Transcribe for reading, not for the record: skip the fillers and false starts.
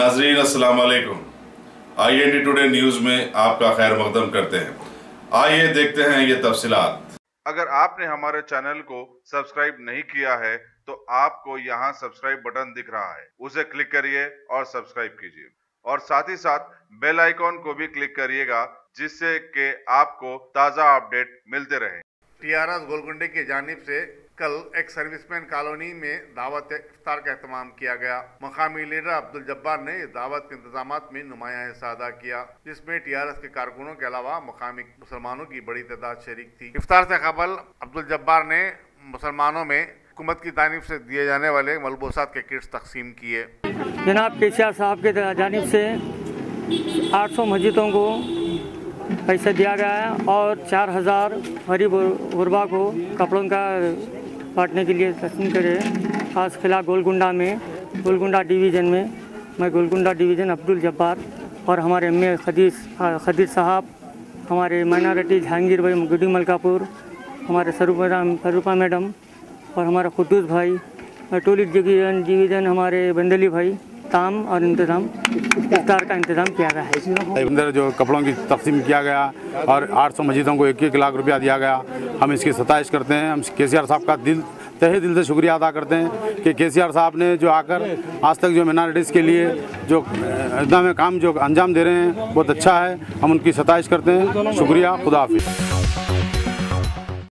नाजरीन अस्सलाम वालेकुम। IND टुडे न्यूज में आपका खैर मकदम करते हैं। आइए देखते हैं ये तफसीलात। अगर आपने हमारे चैनल को सब्सक्राइब नहीं किया है तो आपको यहाँ सब्सक्राइब बटन दिख रहा है, उसे क्लिक करिए और सब्सक्राइब कीजिए और साथ ही साथ बेल आइकॉन को भी क्लिक करिएगा जिससे कि आपको ताज़ा अपडेट मिलते रहे। TRS गोलकुंडे की जानिब से कल एक सर्विसमैन कॉलोनी में दावत इफ्तार का एहतमाम किया गया। मकामी लीडर अब्दुल जब्बार ने इस दावत के इंतजामात में नुमायां हिस्सा अदा किया, जिसमें TRS के कारकुनों के अलावा मकामी मुसलमानों की बड़ी तादाद शरीक थी। इफ्तार से कबल अब्दुल जब्बार ने मुसलमानों में हुकूमत की जानिब से दिए जाने वाले मलबूसात के किट्स तकसीम किए। जनाब KCR साहब के जानिब से 800 मस्जिदों को पैसा दिया गया है और 4000 गरीब गुरबा को कपड़ों का बांटने के लिए तस्लीम करे। आज खिला गोलकुंडा डिवीज़न में मैं गोलकुंडा डिवीज़न अब्दुल जब्बार और हमारे MA खदीर साहब, हमारे माइनॉरिटी जहांगीर भाई गुडी मलकापुर, हमारे स्वरूपा मैडम और हमारा खुद्दूस भाई, टोली डिवीज़न हमारे बंदली भाई ताम और इंतज़ाम इफ्तार का इंतज़ाम किया गया है। अंदर जो कपड़ों की तकसीम किया गया और 800 मस्जिदों को 1-1 लाख रुपया दिया गया। हम इसकी सताइश करते हैं। हम KCR साहब का तहे दिल से शुक्रिया अदा करते हैं कि KCR साहब ने जो आकर आज तक जो माइनॉरिटीज़ के लिए जो इतना काम जो अंजाम दे रहे हैं बहुत अच्छा है। हम उनकी सताइश करते हैं। शुक्रिया, खुदा हाफिज़।